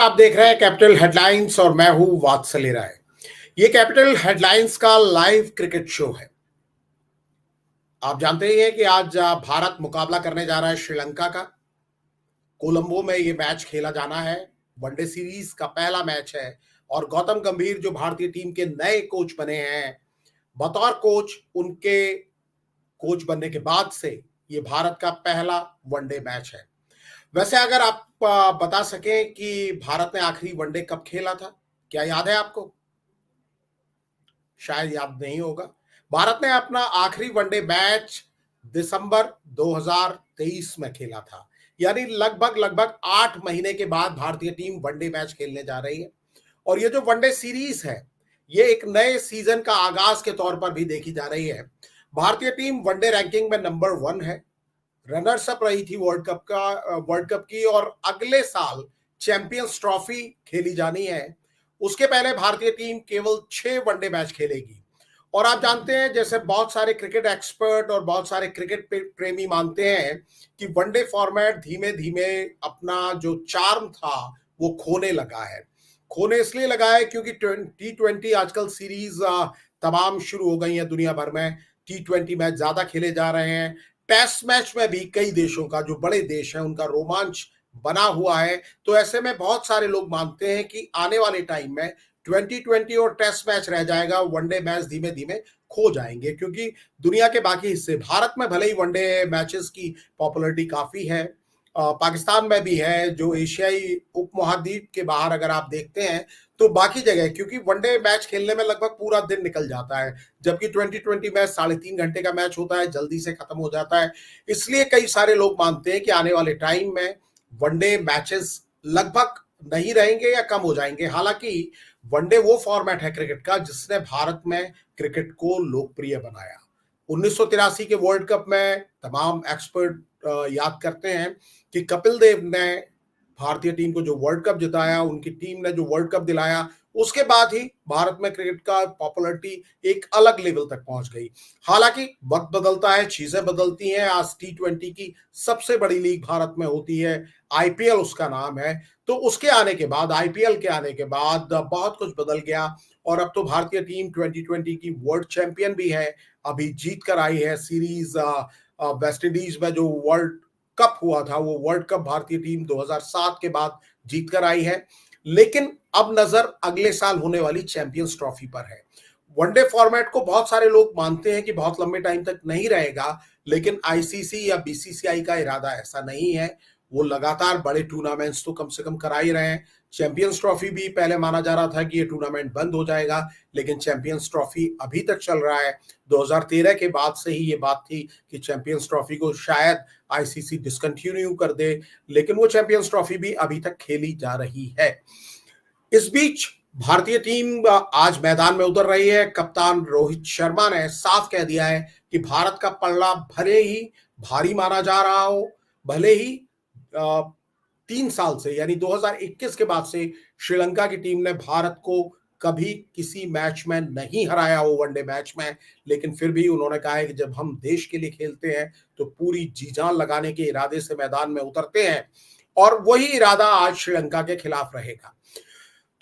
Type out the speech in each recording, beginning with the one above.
आप देख रहे हैं कैपिटल हेडलाइंस और मैं हूं वात्सल्य राय। ये कैपिटल हेडलाइंस का लाइव क्रिकेट शो है। आप जानते ही हैं कि आज भारत मुकाबला करने जा रहा है श्रीलंका का। कोलंबो में ये मैच खेला जाना है। वनडे सीरीज का पहला मैच है और गौतम गंभीर जो भारतीय टीम के नए कोच बने हैं, बतौर कोच उनके कोच बनने के बाद से ये भारत का पहला वनडे मैच है। वैसे अगर आप बता सकें कि भारत ने आखिरी वनडे कब खेला था, क्या याद है आपको? शायद याद नहीं होगा। भारत ने अपना आखिरी वनडे मैच दिसंबर 2023 में खेला था। यानी लगभग लगभग 8 महीने के बाद भारतीय टीम वनडे मैच खेलने जा रही है। और ये जो वनडे सीरीज है, ये एक नए सीजन का आगाज के तौर पर भी देखी जा रही है। भारतीय टीम वनडे रैंकिंग में नंबर 1 है। रनर्स अप रही थी वर्ल्ड कप की, और अगले साल चैंपियंस ट्रॉफी खेली जानी है। उसके पहले भारतीय टीम केवल 6 वनडे मैच खेलेगी। और आप जानते हैं, जैसे बहुत सारे क्रिकेट एक्सपर्ट और बहुत सारे क्रिकेट प्रेमी मानते हैं कि वनडे फॉर्मेट धीमे धीमे अपना जो चार्म था वो खोने लगा है। खोने इसलिए लगा है क्योंकि T20 आजकल सीरीज तमाम शुरू हो गई है दुनिया भर में। T20 मैच ज्यादा खेले जा रहे हैं। टेस्ट मैच में भी कई देशों का, जो बड़े देश हैं, उनका रोमांच बना हुआ है। तो ऐसे में बहुत सारे लोग मानते हैं कि आने वाले टाइम में 2020 और टेस्ट मैच रह जाएगा, वनडे मैच धीमे धीमे खो जाएंगे। क्योंकि दुनिया के बाकी हिस्से, भारत में भले ही वनडे मैचेस की पॉपुलैरिटी काफी है, पाकिस्तान में भी है, जो एशियाई उपमहाद्वीप के बाहर अगर आप देखते हैं तो बाकी जगह, क्योंकि वनडे मैच खेलने में लगभग पूरा दिन निकल जाता है, जबकि 2020 मैच 3.5 घंटे का मैच होता है, जल्दी से खत्म हो जाता है। इसलिए कई सारे लोग मानते हैं कि आने वाले टाइम में वनडे मैचेस लगभग नहीं रहेंगे या कम हो जाएंगे। हालांकि वनडे वो फॉर्मेट है क्रिकेट का जिसने भारत में क्रिकेट को लोकप्रिय बनाया। 1983 के वर्ल्ड कप में तमाम एक्सपर्ट याद करते हैं कि कपिल देव ने भारतीय टीम को जो वर्ल्ड कप जिताया, उनकी टीम ने जो वर्ल्ड कप दिलाया, उसके बाद ही भारत में क्रिकेट का पॉपुलैरिटी एक अलग लेवल तक पहुंच गई। हालांकि वक्त बदलता है, चीजें बदलती हैं। आज T20 की सबसे बड़ी लीग भारत में होती है, आईपीएल उसका नाम है। तो उसके आने के बाद, आईपीएल के आने के बाद बहुत कुछ बदल गया। और अब तो भारतीय टीम 2020 की वर्ल्ड चैंपियन भी है। अभी जीत कर आई है सीरीज। वेस्ट इंडीज में जो वर्ल्ड कप हुआ था, वो वर्ल्ड कप भारतीय टीम 2007 के बाद जीत कर आई है। लेकिन अब नजर अगले साल होने वाली चैंपियंस ट्रॉफी पर है। वनडे फॉर्मेट को बहुत सारे लोग मानते हैं कि बहुत लंबे टाइम तक नहीं रहेगा, लेकिन आईसीसी या बीसीसीआई का इरादा ऐसा नहीं है। वो लगातार बड़े टूर्नामेंट्स तो कम से कम करा ही रहे हैं। चैंपियंस ट्रॉफी भी पहले माना जा रहा था कि ये टूर्नामेंट बंद हो जाएगा, लेकिन चैंपियंस ट्रॉफी अभी तक चल रहा है। 2013 के बाद से ही ये बात थी कि चैंपियंस ट्रॉफी को शायद आईसीसी डिसकंटिन्यू कर दे, लेकिन वो चैंपियंस ट्रॉफी भी अभी तक खेली जा रही है। इस बीच भारतीय टीम आज मैदान में उतर रही है। कप्तान रोहित शर्मा ने साफ कह दिया है कि भारत का पलड़ा भले ही भारी माना जा रहा हो, भले ही 3 साल से, यानी 2021 के बाद से श्रीलंका की टीम ने भारत को कभी किसी मैच में नहीं हराया हो, वनडे मैच में, लेकिन फिर भी उन्होंने कहा है कि जब हम देश के लिए खेलते हैं तो पूरी जी जान लगाने के इरादे से मैदान में उतरते हैं। और वही इरादा आज श्रीलंका के खिलाफ रहेगा।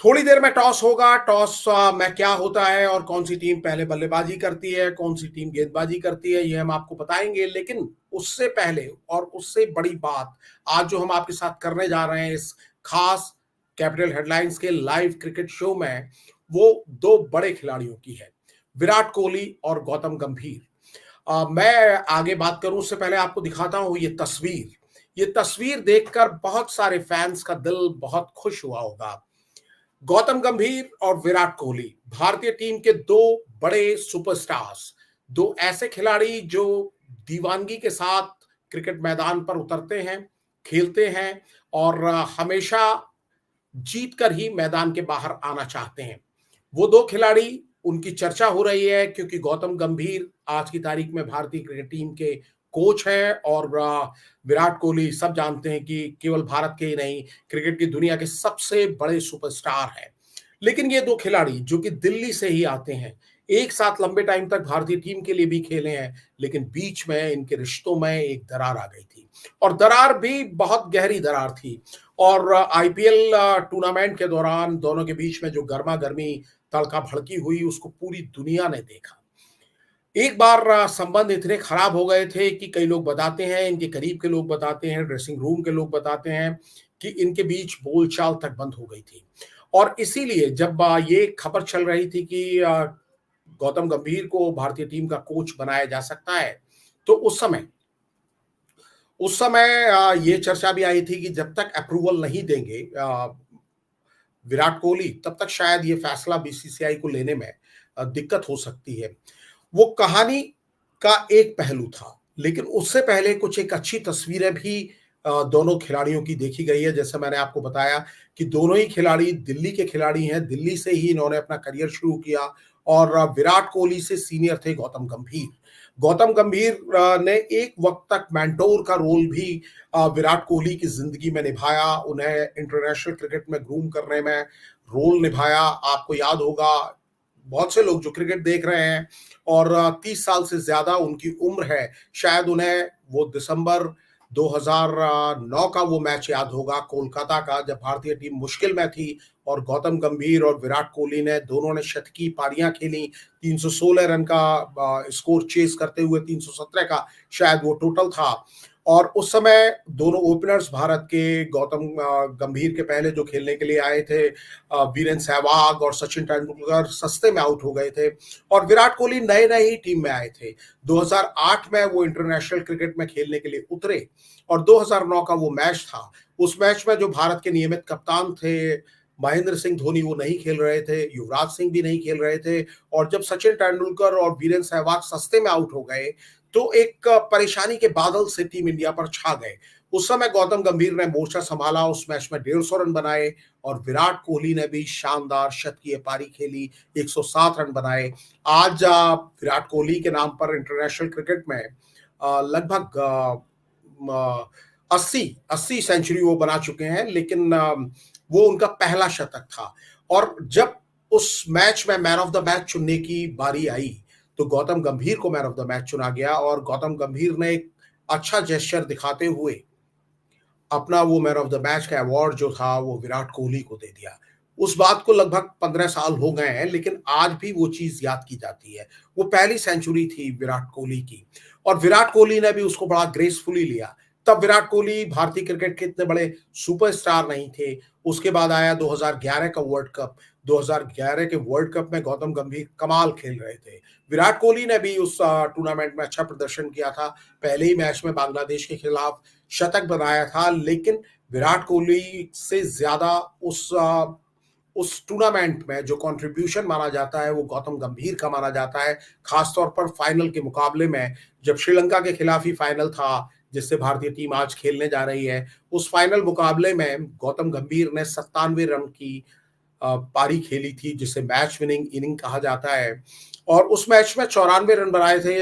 थोड़ी देर में टॉस होगा। टॉस में क्या होता है और कौन सी टीम पहले बल्लेबाजी करती है, कौन सी टीम गेंदबाजी करती है, ये हम आपको बताएंगे। लेकिन उससे पहले और उससे बड़ी बात आज जो हम आपके साथ करने जा रहे हैं इस खास कैपिटल हेडलाइंस के लाइव क्रिकेट शो में, वो दो बड़े खिलाड़ियों की है, विराट कोहली और गौतम गंभीर। मैं आगे बात करूं उससे पहले आपको दिखाता हूं ये तस्वीर। ये तस्वीर देखकर बहुत सारे फैंस का दिल बहुत खुश हुआ होगा। गौतम गंभीर और विराट कोहली भारतीय टीम के दो बड़े सुपरस्टार्स, दो ऐसे खिलाड़ी जो दीवानगी के साथ क्रिकेट मैदान पर उतरते हैं, खेलते हैं और हमेशा जीत कर ही मैदान के बाहर आना चाहते हैं। वो दो खिलाड़ी, उनकी चर्चा हो रही है क्योंकि गौतम गंभीर आज की तारीख में भारतीय क्रिकेट टीम के कोच हैं और विराट कोहली सब जानते हैं कि केवल भारत के ही नहीं, क्रिकेट की दुनिया के सबसे बड़े सुपरस्टार हैं। लेकिन ये दो खिलाड़ी जो कि दिल्ली से ही आते हैं, एक साथ लंबे टाइम तक भारतीय टीम के लिए भी खेले हैं, लेकिन बीच में इनके रिश्तों में एक दरार आ गई थी और दरार भी बहुत गहरी दरार थी। और आईपीएल टूर्नामेंट के दौरान दोनों के बीच में जो गरमा-गर्मी, तड़का-भड़की हुई, उसको पूरी दुनिया ने देखा। एक बार संबंध इतने खराब हो गए थे कि कई लोग बताते हैं, इनके करीब के लोग बताते हैं, ड्रेसिंग रूम के लोग बताते हैं कि इनके बीच बोलचाल तक बंद हो गई थी। और इसीलिए जब ये खबर चल रही थी कि गौतम गंभीर को भारतीय टीम का कोच बनाया जा सकता है, तो उस समय ये चर्चा भी आई थी कि जब तक अप्रूवल नहीं देंगे विराट कोहली, तब तक शायद ये फैसला बीसीसीआई को लेने में दिक्कत हो सकती है। वो कहानी का एक पहलू था, लेकिन उससे पहले कुछ एक अच्छी तस्वीरें भी दोनों खिलाड़ियों की देखी गई है। जैसे मैंने आपको बताया कि दोनों ही खिलाड़ी दिल्ली के खिलाड़ी हैं, दिल्ली से ही इन्होंने अपना करियर शुरू किया और विराट कोहली से सीनियर थे गौतम गंभीर। गौतम गंभीर ने एक वक़्त तक मेंटोर का रोल भी विराट कोहली की ज़िंदगी में निभाया, उन्हें इंटरनेशनल क्रिकेट में ग्रूम करने में रोल निभाया। आपको याद होगा, बहुत से लोग जो क्रिकेट देख रहे हैं और 30 साल से ज़्यादा उनकी उम्र है, शायद उन्हें वो दिसंबर 2009 का वो मैच याद होगा कोलकाता का, जब भारतीय टीम मुश्किल में थी और गौतम गंभीर और विराट कोहली ने दोनों ने शतकीय पारियां खेली। 316 रन का स्कोर चेस करते हुए 317 का शायद वो टोटल था। और उस समय दोनों ओपनर्स भारत के गौतम गंभीर के पहले जो खेलने के लिए आए थे वीरेंद्र सहवाग और सचिन तेंदुलकर सस्ते में आउट हो गए थे और विराट कोहली नए नए ही टीम में आए थे। 2008 में वो इंटरनेशनल क्रिकेट में खेलने के लिए उतरे और 2009 का वो मैच था। उस मैच में जो भारत के नियमित कप्तान थे महेंद्र सिंह धोनी, वो नहीं खेल रहे थे, युवराज सिंह भी नहीं खेल रहे थे और जब सचिन तेंदुलकर और वीरेंद्र सहवाग सस्ते में आउट हो गए तो एक परेशानी के बादल से टीम इंडिया पर छा गए। उस समय गौतम गंभीर ने मोर्चा संभाला, उस मैच में 150 रन बनाए और विराट कोहली ने भी शानदार शतकीय पारी खेली, 107 रन बनाए। आज विराट कोहली के नाम पर इंटरनेशनल क्रिकेट में लगभग 80 सेंचुरी वो बना चुके हैं, लेकिन वो उनका पहला शतक था। और जब उस मैच में मैन ऑफ द मैच चुनने की बारी आई, तो गौतम गंभीर को मैन ऑफ द मैच चुना गया और गौतम गंभीर ने एक अच्छा जेस्चर दिखाते हुए अपना वो मैन ऑफ द मैच का अवार्ड जो था वो विराट कोहली को दे दिया। उस बात को लगभग 15 साल हो गए हैं, लेकिन आज भी वो चीज़ याद की जाती है। वो पहली सेंचुरी थी विराट कोहली की और विराट कोहली ने भी उसको बड़ा ग्रेसफुली लिया। तब विराट कोहली भारतीय क्रिकेट के इतने बड़े सुपरस्टार नहीं थे। उसके बाद आया 2011 का वर्ल्ड कप। 2011 के वर्ल्ड कप में गौतम गंभीर कमाल खेल रहे थे। विराट कोहली ने भी उस टूर्नामेंट में अच्छा प्रदर्शन किया था। पहले ही मैच में बांग्लादेश के खिलाफ शतक बनाया था, लेकिन विराट कोहली से ज्यादा उस टूर्नामेंट में जो कंट्रीब्यूशन माना जाता है वो गौतम गंभीर का माना जाता है। खासतौर पर फाइनल के मुकाबले में, जब श्रीलंका के खिलाफ ही फाइनल था जिससे भारतीय टीम आज खेलने जा रही है, उस फाइनल मुकाबले में गौतम गंभीर ने 97 रन की पारी खेली थी, जिसे मैच विनिंग इनिंग कहा जाता है। और उस मैच में 94 रन बनाए थे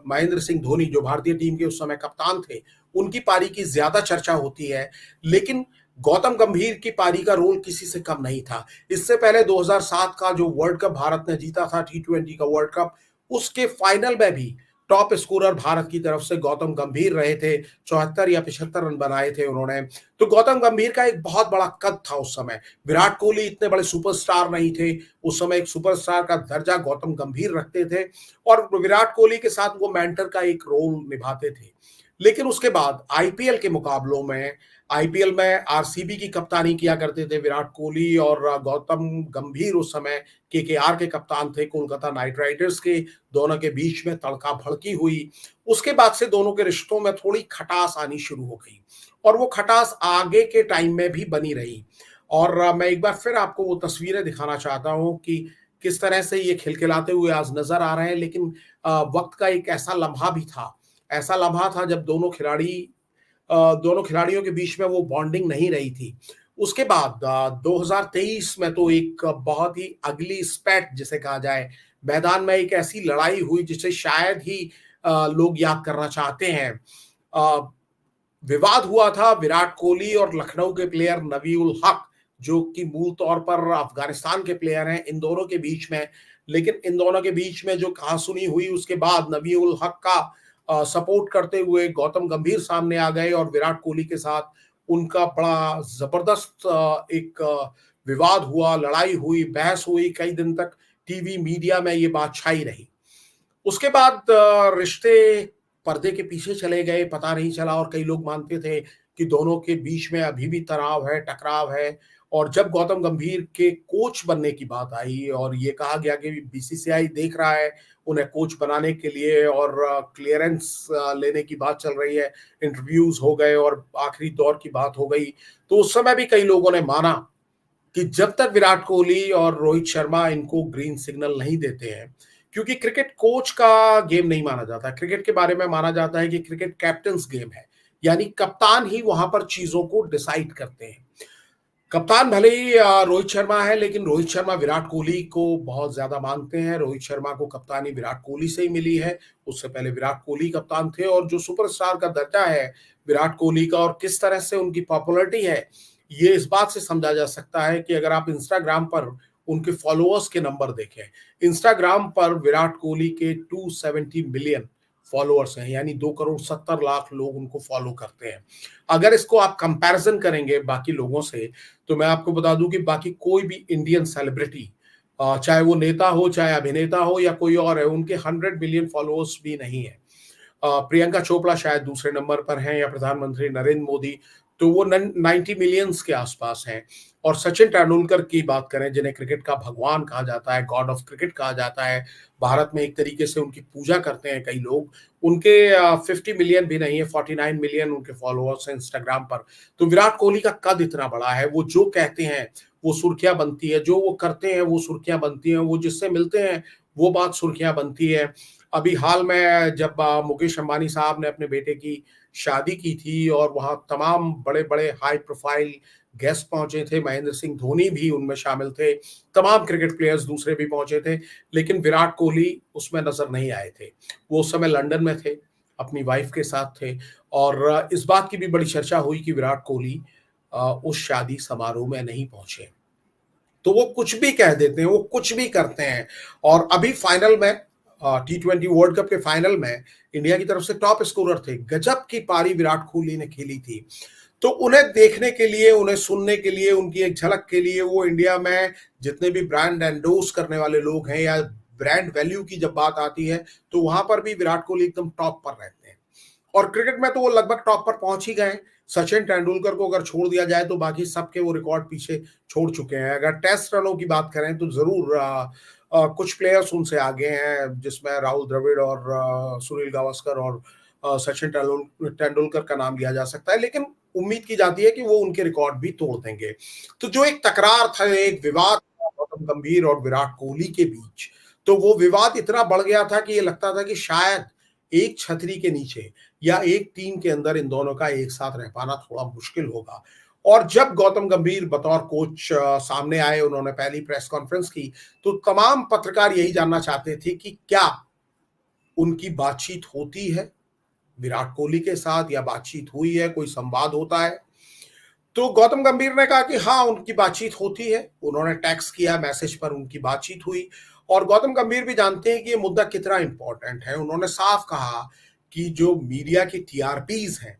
महेंद्र सिंह धोनी, जो भारतीय टीम के उस समय कप्तान थे। उनकी पारी की ज्यादा चर्चा होती है, लेकिन गौतम गंभीर की पारी का रोल किसी से कम नहीं था। इससे पहले 2007 का जो वर्ल्ड कप भारत ने जीता था, T20 का वर्ल्ड कप, उसके फाइनल में भी टॉप स्कोरर भारत की तरफ से गौतम गंभीर रहे थे। 74 या 75 रन बनाए थे उन्होंने। तो गौतम गंभीर का एक बहुत बड़ा कद था उस समय। विराट कोहली इतने बड़े सुपरस्टार नहीं थे। उस समय एक सुपरस्टार का दर्जा गौतम गंभीर रखते थे और विराट कोहली के साथ वो मेंटर का एक रोल निभाते थे। लेकिन उसके बाद आईपीएल के मुकाबलों में, आईपीएल में आरसीबी की कप्तानी किया करते थे विराट कोहली और गौतम गंभीर उस समय केकेआर के कप्तान थे, कोलकाता नाइट राइडर्स के। दोनों के बीच में तड़का भड़की हुई। उसके बाद से दोनों के रिश्तों में थोड़ी खटास आनी शुरू हो गई और वो खटास आगे के टाइम में भी बनी रही। और मैं एक बार फिर आपको वो तस्वीरें दिखाना चाहता हूं कि किस तरह से ये खिलखिलाते हुए आज नजर आ रहे हैं। लेकिन वक्त का एक ऐसा लम्हा भी था, ऐसा लम्हा था जब दोनों खिलाड़ियों के बीच में वो बॉन्डिंग नहीं रही थी। उसके बाद 2023 में तो एक बहुत ही अगली स्पैट जिसे कहा जाए, मैदान में एक ऐसी लड़ाई हुई जिसे शायद ही लोग याद करना चाहते हैं। विवाद हुआ था विराट कोहली और लखनऊ के प्लेयर नबी उल हक, जो कि मूल तौर पर अफगानिस्तान के प्लेयर हैं, इन दोनों के बीच में। लेकिन इन दोनों के बीच में जो कहासुनी हुई, उसके बाद नबी उल हक का सपोर्ट करते हुए गौतम गंभीर सामने आ गए और विराट कोहली के साथ उनका बड़ा जबरदस्त एक विवाद हुआ, लड़ाई हुई, बहस हुई। कई दिन तक टीवी मीडिया में ये बात छाई रही। उसके बाद रिश्ते पर्दे के पीछे चले गए, पता नहीं चला, और कई लोग मानते थे कि दोनों के बीच में अभी भी तनाव है, टकराव है। और जब गौतम गंभीर के कोच बनने की बात आई और ये कहा गया कि बीसीसीआई देख रहा है उन्हें कोच बनाने के लिए और क्लियरेंस लेने की बात चल रही है, इंटरव्यूज हो गए और आखिरी दौर की बात हो गई, तो उस समय भी कई लोगों ने माना कि जब तक विराट कोहली और रोहित शर्मा इनको ग्रीन सिग्नल नहीं देते हैं, क्योंकि क्रिकेट कोच का गेम नहीं माना जाता। क्रिकेट के बारे में माना जाता है कि क्रिकेट कैप्टन्स गेम है, यानी कप्तान ही वहां पर चीजों को डिसाइड करते हैं। कप्तान भले ही रोहित शर्मा है, लेकिन रोहित शर्मा विराट कोहली को बहुत ज्यादा मानते हैं। रोहित शर्मा को कप्तानी विराट कोहली से ही मिली है। उससे पहले विराट कोहली कप्तान थे, और जो सुपरस्टार का दर्जा है विराट कोहली का और किस तरह से उनकी पॉपुलैरिटी है, ये इस बात से समझा जा सकता है कि अगर आप इंस्टाग्राम पर उनके फॉलोअर्स के नंबर देखें, इंस्टाग्राम पर विराट कोहली के 270 मिलियन फॉलोअर्स हैं, यानी 2,70,00,000 लोग उनको फॉलो करते हैं। अगर इसको आप कंपैरिजन करेंगे बाकी लोगों से, तो मैं आपको बता दूं कि बाकी कोई भी इंडियन सेलिब्रिटी, चाहे वो नेता हो, चाहे अभिनेता हो या कोई और है, उनके 100 मिलियन फॉलोअर्स भी नहीं है। प्रियंका चोपड़ा शायद दूसरे नंबर पर हैं, या प्रधानमंत्री नरेंद्र मोदी, तो वो 90 मिलियंस के आसपास हैं। और सचिन तेंदुलकर की बात करें, जिन्हें क्रिकेट का भगवान कहा जाता है, गॉड ऑफ क्रिकेट कहा जाता है, भारत में एक तरीके से उनकी पूजा करते हैं कई लोग, उनके 50 मिलियन भी नहीं है, 49 मिलियन उनके फॉलोअर्स हैं इंस्टाग्राम पर। तो विराट कोहली का कद इतना बड़ा है, वो जो कहते हैं वो सुर्खियां बनती है, जो वो करते हैं वो सुर्खियां बनती हैं, वो जिससे मिलते हैं वो बात सुर्खियां बनती है। अभी हाल में जब मुकेश अंबानी साहब ने अपने बेटे की शादी की थी और वहां तमाम बड़े बड़े हाई प्रोफाइल गेस्ट पहुंचे थे, महेंद्र सिंह धोनी भी उनमें शामिल थे, तमाम क्रिकेट प्लेयर्स दूसरे भी पहुंचे थे, लेकिन विराट कोहली उसमें नजर नहीं आए थे। वो उस समय लंदन में थे, अपनी वाइफ के साथ थे। और इस बात की भी बड़ी चर्चा हुई कि विराट कोहली उस शादी समारोह में नहीं पहुंचे। तो वो कुछ भी कह देते हैं, वो कुछ भी करते हैं। और अभी फाइनल में, T20 वर्ल्ड कप के फाइनल में इंडिया की तरफ से टॉप स्कोरर थे, गजब की पारी विराट कोहली ने खेली थी। तो उन्हें देखने के लिए, उन्हें सुनने के लिए, उनकी एक झलक के लिए, वो इंडिया में जितने भी ब्रांड एंडोर्स करने वाले लोग हैं, या ब्रांड वैल्यू की जब बात आती है, तो वहां पर भी विराट कोहली एकदम टॉप पर रहते हैं। और क्रिकेट में तो वो लगभग टॉप पर पहुंच ही गए। सचिन तेंदुलकर को अगर छोड़ दिया जाए तो बाकी सबके वो रिकॉर्ड पीछे छोड़ चुके हैं। अगर टेस्ट रनों की बात करें तो जरूर कुछ प्लेयर्स उनसे आगे हैं, जिसमें राहुल द्रविड़ और सुनील गावस्कर और सचिन तेंदुलकर का नाम लिया जा सकता है। लेकिन उम्मीद की जाती है कि वो उनके रिकॉर्ड भी तोड़ देंगे। तो जो एक तकरार था, एक विवाद था गौतम गंभीर और विराट कोहली के बीच, तो वो विवाद इतना बढ़ गया था कि ये लगता था कि शायद एक छतरी के नीचे या एक टीम के अंदर इन दोनों का एक साथ रह पाना थोड़ा मुश्किल होगा। और जब गौतम गंभीर बतौर कोच सामने आए, उन्होंने पहली प्रेस कॉन्फ्रेंस की, तो तमाम पत्रकार यही जानना चाहते थे कि क्या उनकी बातचीत होती है विराट कोहली के साथ, या बातचीत हुई है, कोई संवाद होता है। तो गौतम गंभीर ने कहा कि हाँ, उनकी बातचीत होती है। उन्होंने टैक्स किया, मैसेज पर उनकी बातचीत हुई। और गौतम गंभीर भी जानते हैं कि ये मुद्दा कितना इंपॉर्टेंट है। उन्होंने साफ कहा कि जो मीडिया की टीआरपीज हैं,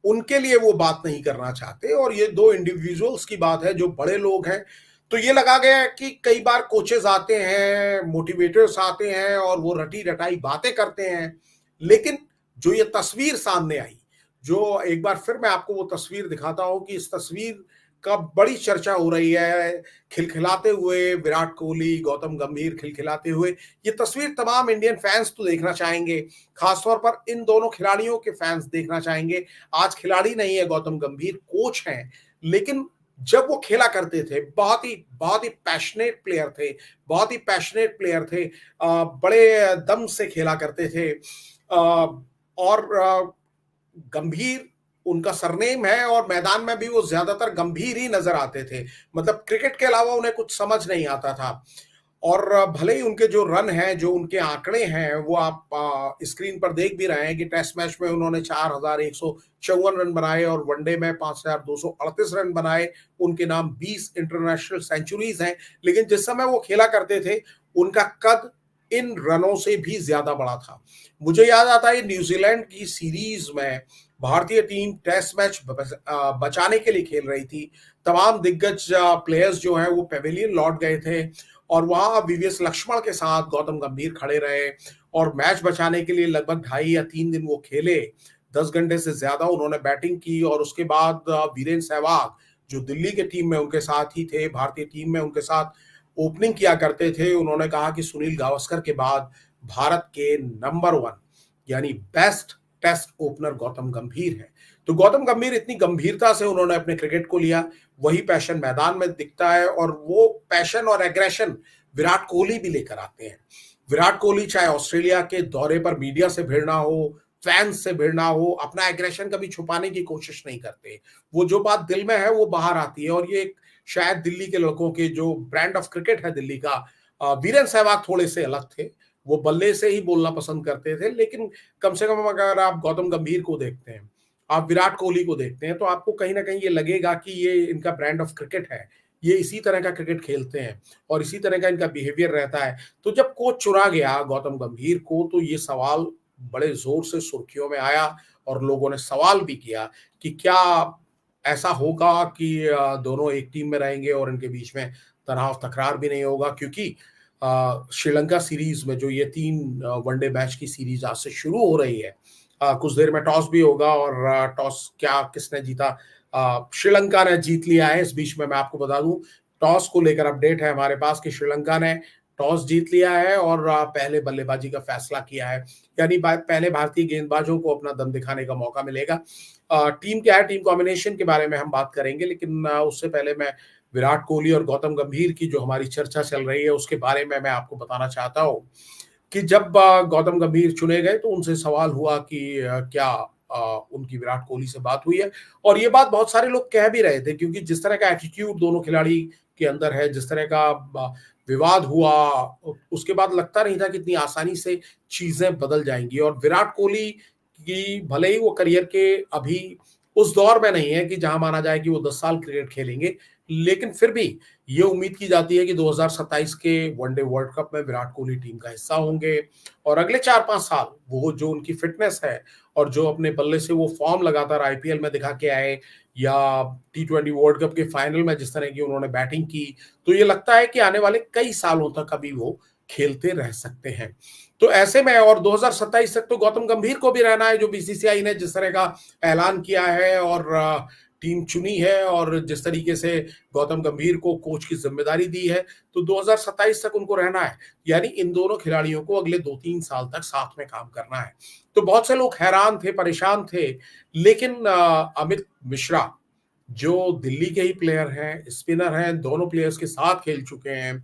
उनके लिए वो बात नहीं करना चाहते, और ये दो इंडिविजुअल्स की बात है जो बड़े लोग हैं। तो ये लगा गया कि कई बार कोचेस आते हैं, मोटिवेटर्स आते हैं और वो रटी रटाई बातें करते हैं, लेकिन जो ये तस्वीर सामने आई, जो एक बार फिर मैं आपको वो तस्वीर दिखाता हूं कि इस तस्वीर का बड़ी चर्चा हो रही है, खिलखिलाते हुए विराट कोहली, गौतम गंभीर खिलखिलाते हुए। ये तस्वीर तमाम इंडियन फैंस तो देखना चाहेंगे, खासतौर पर इन दोनों खिलाड़ियों के फैंस देखना चाहेंगे। आज खिलाड़ी नहीं है गौतम गंभीर, कोच हैं, लेकिन जब वो खेला करते थे बहुत ही पैशनेट प्लेयर थे, बहुत ही पैशनेट प्लेयर थे, बड़े दम से खेला करते थे। और गंभीर उनका सरनेम है, और मैदान में भी वो ज्यादातर गंभीर ही नजर आते थे। मतलब क्रिकेट के अलावा उन्हें कुछ समझ नहीं आता था। और भले ही उनके जो रन हैं, जो उनके आंकड़े हैं, वो आप स्क्रीन पर देख भी रहे हैं कि टेस्ट मैच में उन्होंने 4,154 रन बनाए और वनडे में 5,238 रन बनाए। उनके नाम 20 इंटरनेशनल सेंचुरीज हैं। लेकिन जिस समय वो खेला करते थे, उनका कद इन रनों से भी ज्यादा बड़ा था। मुझे याद आता है न्यूजीलैंड की सीरीज में भारतीय टीम टेस्ट मैच बचाने के लिए खेल रही थी। तमाम दिग्गज प्लेयर्स जो हैं वो पेविलियन लौट गए थे और वहां वीवीएस लक्ष्मण के साथ गौतम गंभीर खड़े रहे और मैच बचाने के लिए लगभग 2.5 या 3 दिन वो खेले। 10 घंटे से ज्यादा उन्होंने बैटिंग की और उसके बाद वीरेंद्र सहवाग जो दिल्ली के टीम में उनके साथ ही थे, भारतीय टीम में उनके साथ ओपनिंग किया करते थे, उन्होंने कहा कि सुनील गावस्कर के बाद भारत के नंबर 1 यानी बेस्ट टेस्ट ओपनर गौतम गंभीर है। तो गौतम गंभीर इतनी गंभीरता से उन्होंने अपने क्रिकेट को लिया, वही पैशन मैदान में दिखता है और वो पैशन और एग्रेशन विराट कोहली भी लेकर आते हैं। विराट कोहली चाहे ऑस्ट्रेलिया के दौरे पर मीडिया से भिड़ना हो, फैंस से भिड़ना हो, अपना एग्रेशन कभी छुपाने की कोशिश नहीं करते। वो जो बात दिल में है वो बाहर आती है और ये शायद दिल्ली के लड़कों के जो ब्रांड ऑफ क्रिकेट है दिल्ली का, वीरेंद्र सहवाग थोड़े से अलग थे। वो बल्ले से ही बोलना पसंद करते थे, लेकिन कम से कम अगर आप गौतम गंभीर को देखते हैं, आप विराट कोहली को देखते हैं, तो आपको कहीं ना कहीं ये लगेगा कि ये इनका ब्रांड ऑफ क्रिकेट है। ये इसी तरह का क्रिकेट खेलते हैं और इसी तरह का इनका बिहेवियर रहता है। तो जब कोच चुना गया गौतम गंभीर को, तो ये सवाल बड़े जोर से सुर्खियों में आया और लोगों ने सवाल भी किया कि क्या ऐसा होगा कि दोनों एक टीम में रहेंगे और इनके बीच में तनाव तकरार भी नहीं होगा, क्योंकि श्रीलंका सीरीज में जो ये 3 वनडे मैच की सीरीज आज से शुरू हो रही है, कुछ देर में टॉस भी होगा और टॉस क्या किसने जीता, श्रीलंका ने जीत लिया है। इस बीच में मैं आपको बता दूं, टॉस को लेकर अपडेट है हमारे पास कि श्रीलंका ने टॉस जीत लिया है और पहले बल्लेबाजी का फैसला किया है। यानी पहले भारतीय गेंदबाजों को अपना दम दिखाने का मौका मिलेगा। टीम क्या है, टीम कॉम्बिनेशन के बारे में हम बात करेंगे, लेकिन उससे पहले मैं विराट कोहली और गौतम गंभीर की जो हमारी चर्चा चल रही है उसके बारे में मैं आपको बताना चाहता हूँ कि जब गौतम गंभीर चुने गए तो उनसे सवाल हुआ कि क्या उनकी विराट कोहली से बात हुई है। और ये बात बहुत सारे लोग कह भी रहे थे, क्योंकि जिस तरह का एटीट्यूड दोनों खिलाड़ी के अंदर है, जिस तरह का विवाद हुआ, उसके बाद लगता नहीं था कि इतनी आसानी से चीजें बदल जाएंगी। और विराट कोहली की भले ही वो करियर के अभी उस दौर में नहीं है कि जहां माना जाए कि वो 10 साल क्रिकेट खेलेंगे, लेकिन फिर भी ये उम्मीद की जाती है कि 2027 के वनडे वर्ल्ड कप में विराट कोहली टीम का हिस्सा होंगे और अगले 4-5 साल वो जो उनकी फिटनेस है और जो अपने बल्ले से वो फॉर्म लगातार आईपीएल में दिखा के आए या T20 वर्ल्ड कप के फाइनल में जिस तरह की उन्होंने बैटिंग की, तो ये लगता है कि आने वाले कई सालों तक अभी वो खेलते रह सकते हैं। तो ऐसे में और 2027 तक तो गौतम गंभीर को भी रहना है, जो बीसीसीआई ने जिस तरह का ऐलान किया है और टीम चुनी है और जिस तरीके से गौतम गंभीर को कोच की जिम्मेदारी दी है, तो 2027 तक उनको रहना है। यानी इन दोनों खिलाड़ियों को अगले 2-3 साल तक साथ में काम करना है। तो बहुत से लोग हैरान थे, परेशान थे, लेकिन अमित मिश्रा जो दिल्ली के ही प्लेयर हैं, स्पिनर हैं, दोनों प्लेयर्स के साथ खेल चुके हैं,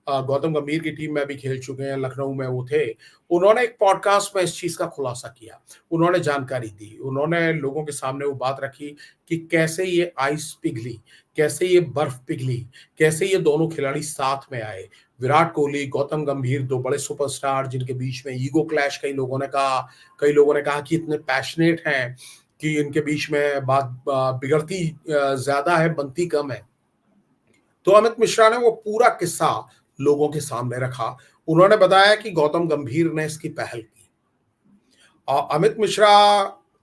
गौतम गंभीर की टीम में भी खेल चुके हैं, लखनऊ में वो थे। उन्होंने एक पॉडकास्ट में इस चीज का खुलासा किया, उन्होंने जानकारी दी, उन्होंने लोगों के सामने वो बात रखी कि कैसे ये आइस पिघली, कैसे ये बर्फ पिघली, कैसे ये दोनों खिलाड़ी साथ में आए। विराट कोहली, गौतम गंभीर, दो बड़े सुपरस्टार जिनके बीच में ईगो क्लैश, कई लोगों ने कहा कि इतने पैशनेट हैं कि इनके बीच में बात बिगड़ती ज्यादा है, बनती कम है। तो अमित मिश्रा ने वो पूरा किस्सा लोगों के सामने रखा। उन्होंने बताया कि गौतम गंभीर ने इसकी पहल की। अमित मिश्रा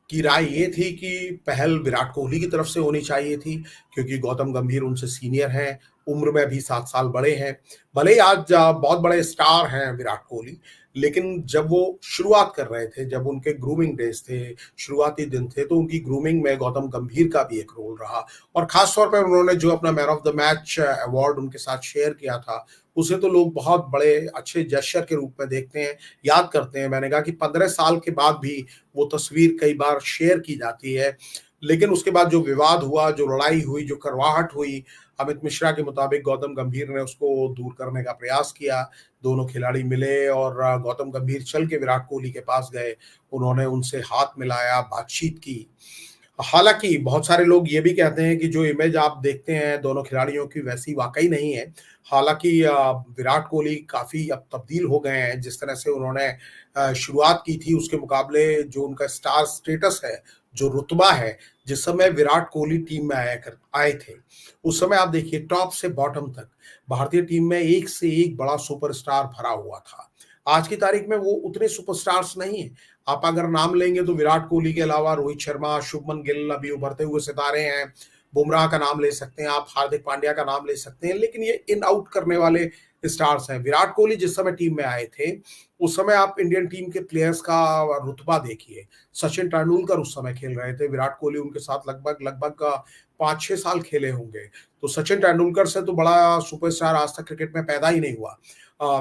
की राय ये थी कि पहल विराट कोहली की तरफ से होनी चाहिए थी, क्योंकि गौतम गंभीर उनसे सीनियर हैं, उम्र में भी 7 साल बड़े हैं। भले ही आज बहुत बड़े स्टार हैं विराट कोहली, लेकिन जब वो शुरुआत कर रहे थे, जब उनके ग्रूमिंग डेज थे, शुरुआती दिन थे, तो उनकी ग्रूमिंग में गौतम गंभीर का भी एक रोल रहा। और खास तौर पर उन्होंने जो अपना man of the match award उनके साथ शेयर किया था, उसे तो लोग बहुत बड़े अच्छे जेस्चर के रूप में देखते हैं, याद करते हैं। मैंने कहा कि 15 साल के बाद भी वो तस्वीर कई बार शेयर की जाती है, लेकिन उसके बाद जो विवाद हुआ, जो लड़ाई हुई, जो करवाहट हुई, अमित मिश्रा के मुताबिक गौतम गंभीर ने उसको दूर करने का प्रयास किया। दोनों खिलाड़ी मिले और गौतम गंभीर चल के विराट कोहली के पास गए, उन्होंने उनसे हाथ मिलाया, बातचीत की। हालाँकि बहुत सारे लोग ये भी कहते हैं कि जो इमेज आप देखते हैं दोनों खिलाड़ियों की वैसी वाक़ई नहीं है। हालाँकि विराट कोहली काफ़ी अब तब्दील हो गए हैं, जिस तरह से उन्होंने शुरुआत की थी उसके मुकाबले जो उनका स्टार स्टेटस है, जो रुतबा है, जिस समय विराट कोहली टीम में आए थे, उस समय आप देखिए टॉप से बॉटम तक भारतीय टीम में एक से एक बड़ा सुपरस्टार भरा हुआ था। आज की तारीख में वो उतने सुपरस्टार्स नहीं हैं। आप अगर नाम लेंगे तो विराट कोहली के अलावा रोहित शर्मा, शुभमन गिल अभी उभरते हुए सितारे हैं, बुमराह का नाम ले सकते हैं आप, हार्दिक पांड्या का नाम ले सकते हैं, लेकिन ये इन आउट करने वाले स्टार्स हैं। विराट कोहली जिस समय टीम में आए थे, उस समय आप इंडियन टीम के प्लेयर्स का रुतबा देखिए। सचिन तेंदुलकर उस समय खेल रहे थे, विराट कोहली उनके साथ लगभग 5-6 साल खेले होंगे। तो सचिन तेंदुलकर से तो बड़ा सुपरस्टार आज तक क्रिकेट में पैदा ही नहीं हुआ।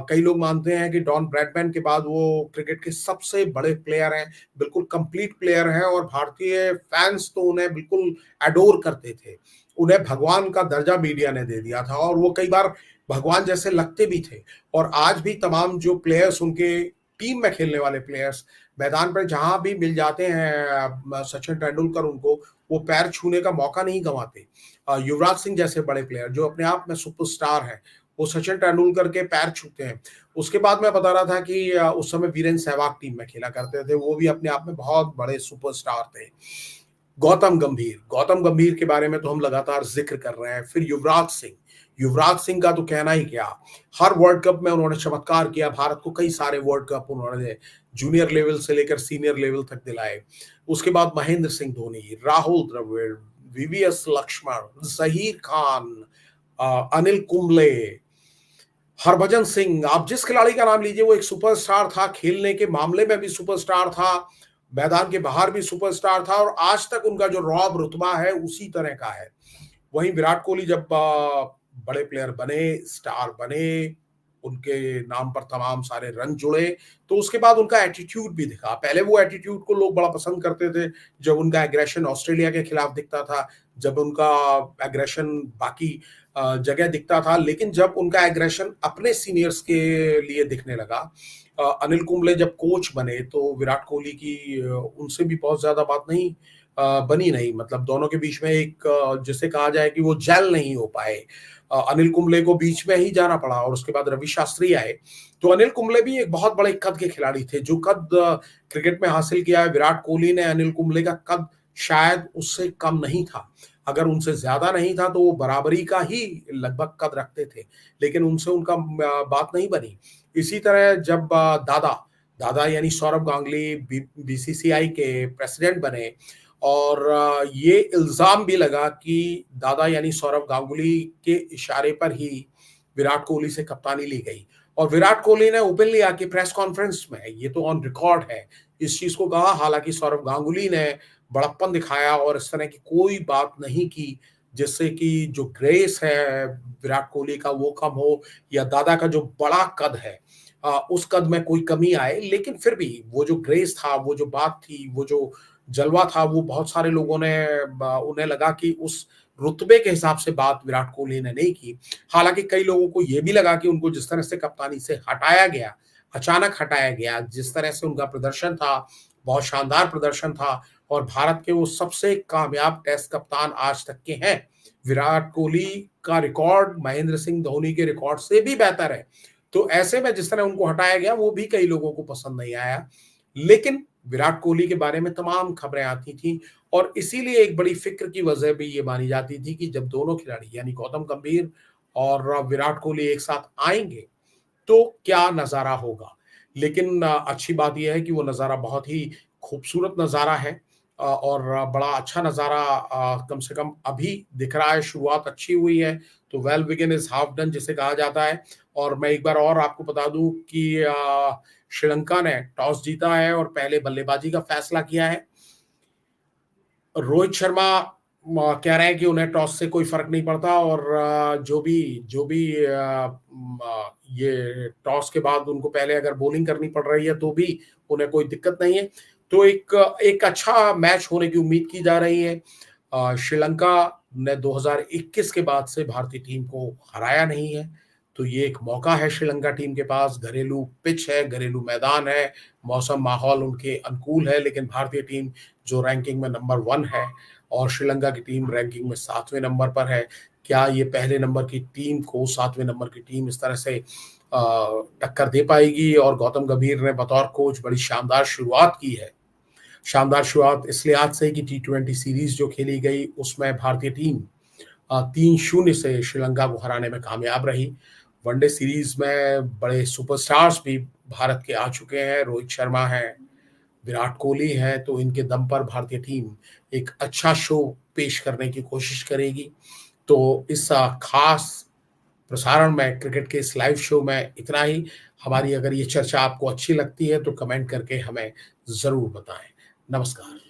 कई लोग मानते हैं कि डॉन ब्रैडमैन के बाद वो क्रिकेट के सबसे बड़े प्लेयर हैं, बिल्कुल कंप्लीट प्लेयर हैं और भारतीय फैंस तो उन्हें बिल्कुल एडोर करते थे। उन्हें भगवान का दर्जा मीडिया ने दे दिया था और वो कई बार भगवान जैसे लगते भी थे। और आज भी तमाम जो प्लेयर्स उनके टीम में खेलने वाले प्लेयर्स मैदान पर जहां भी मिल जाते हैं सचिन तेंदुलकर उनको वो पैर छूने का मौका नहीं गंवाते। युवराज सिंह जैसे बड़े प्लेयर जो अपने आप में सुपरस्टार हैं, वो सचिन तेंदुलकर के पैर छूते हैं। उसके बाद मैं बता रहा था कि उस समय वीरेंद्र सहवाग टीम में खेला करते थे, वो भी अपने आप में बहुत बड़े सुपरस्टार थे। गौतम गंभीर के बारे में तो हम लगातार जिक्र कर रहे हैं। फिर युवराज सिंह का तो कहना ही क्या, हर वर्ल्ड कप में उन्होंने चमत्कार किया, भारत को कई सारे वर्ल्ड कप उन्होंने जूनियर लेवल से लेकर सीनियर लेवल तक दिलाए। उसके बाद महेंद्र सिंह धोनी, राहुल द्रविड़, वीवीएस लक्ष्मण, जहीर खान, अनिल कुंबले, हरभजन सिंह, आप जिस खिलाड़ी का नाम लीजिए वो एक सुपरस्टार था, खेलने के मामले में भी सुपरस्टार था, मैदान के बाहर भी सुपरस्टार था और आज तक उनका जो रौब रुतबा है उसी तरह का है। वहीं विराट कोहली जब बड़े प्लेयर बने, स्टार बने, उनके नाम पर तमाम सारे रन जुड़े, तो उसके बाद उनका एटीट्यूड भी दिखा। पहले वो एटीट्यूड को लोग बड़ा पसंद करते थे, जब उनका एग्रेशन ऑस्ट्रेलिया के खिलाफ दिखता था, जब उनका एग्रेशन बाकी जगह दिखता था, लेकिन जब उनका एग्रेशन अपने सीनियर्स के लिए दिखने लगा, अनिल कुंबले जब कोच बने, तो विराट कोहली की उनसे भी बहुत ज़्यादा बात नहीं बनी नहीं, मतलब दोनों के बीच में एक जिसे कहा जाए कि वो जेल नहीं हो पाए। अनिल कुंबले को बीच में ही जाना पड़ा और उसके बाद रवि शास्त्री आए। तो अनिल कुंबले भी एक बहुत बड़े कद के खिलाड़ी थे, जो कद क्रिकेट में हासिल किया है विराट कोहली ने, अनिल कुंबले का कद शायद उससे कम नहीं था। अगर उनसे ज़्यादा नहीं था तो वो बराबरी का ही लगभग कद रखते थे, लेकिन उनसे उनका बात नहीं बनी। इसी तरह जब दादा यानी सौरव गांगुली बीसीसीआई के प्रेसिडेंट बने और ये इल्ज़ाम भी लगा कि दादा यानी सौरव गांगुली के इशारे पर ही विराट कोहली से कप्तानी ली गई और विराट कोहली ने ओपनली आके प्रेस कॉन्फ्रेंस में, ये तो ऑन रिकॉर्ड है, इस चीज़ को कहा। हालाँकि सौरव गांगुली ने बड़प्पन दिखाया और इस तरह की कोई बात नहीं की जिससे कि जो ग्रेस है विराट कोहली का वो कम हो या दादा का जो बड़ा कद है उस कद में कोई कमी आए। लेकिन फिर भी वो जो ग्रेस था, वो जो बात थी, वो जो जलवा था, वो बहुत सारे लोगों ने उन्हें लगा कि उस रुतबे के हिसाब से बात विराट कोहली ने नहीं की। हालाँकि कई लोगों को ये भी लगा कि उनको जिस तरह से कप्तानी से हटाया गया, अचानक हटाया गया, जिस तरह से उनका प्रदर्शन था, बहुत शानदार प्रदर्शन था और भारत के वो सबसे कामयाब टेस्ट कप्तान आज तक के हैं। विराट कोहली का रिकॉर्ड महेंद्र सिंह धोनी के रिकॉर्ड से भी बेहतर है। तो ऐसे में जिस तरह उनको हटाया गया वो भी कई लोगों को पसंद नहीं आया। लेकिन विराट कोहली के बारे में तमाम खबरें आती थी और इसीलिए एक बड़ी फिक्र की वजह भी ये मानी जाती थी कि जब दोनों खिलाड़ी यानी गौतम गंभीर और विराट कोहली एक साथ आएंगे तो क्या नज़ारा होगा। लेकिन अच्छी बात यह है कि वो नज़ारा बहुत ही खूबसूरत नज़ारा है और बड़ा अच्छा नज़ारा कम से कम अभी दिख रहा है। शुरुआत अच्छी हुई है तो well begin is half done जिसे कहा जाता है। और मैं एक बार और आपको बता दूं कि श्रीलंका ने टॉस जीता है और पहले बल्लेबाजी का फैसला किया है। रोहित शर्मा कह रहे हैं कि उन्हें टॉस से कोई फर्क नहीं पड़ता और जो भी ये टॉस के बाद उनको पहले अगर बॉलिंग करनी पड़ रही है तो भी उन्हें कोई दिक्कत नहीं है। तो एक अच्छा मैच होने की उम्मीद की जा रही है। श्रीलंका ने 2021 के बाद से भारतीय टीम को हराया नहीं है, तो ये एक मौका है श्रीलंका टीम के पास। घरेलू पिच है, घरेलू मैदान है, मौसम माहौल उनके अनुकूल है, लेकिन भारतीय टीम जो रैंकिंग में नंबर 1 है और श्रीलंका की टीम रैंकिंग में 7वें नंबर पर है। क्या ये पहले नंबर की टीम को 7वें नंबर की टीम इस तरह से टक्कर दे पाएगी? और गौतम गंभीर ने बतौर कोच बड़ी शानदार शुरुआत की है। शानदार शुरुआत इस लिहाज से कि टी20 सीरीज जो खेली गई उसमें भारतीय टीम 3-0 से श्रीलंका को हराने में कामयाब रही। वनडे सीरीज में बड़े सुपरस्टार्स भी भारत के आ चुके हैं, रोहित शर्मा हैं, विराट कोहली हैं, तो इनके दम पर भारतीय टीम एक अच्छा शो पेश करने की कोशिश करेगी। तो इस खास प्रसारण में क्रिकेट के इस लाइव शो में इतना ही। हमारी अगर ये चर्चा आपको अच्छी लगती है तो कमेंट करके हमें ज़रूर बताएं। नमस्कार।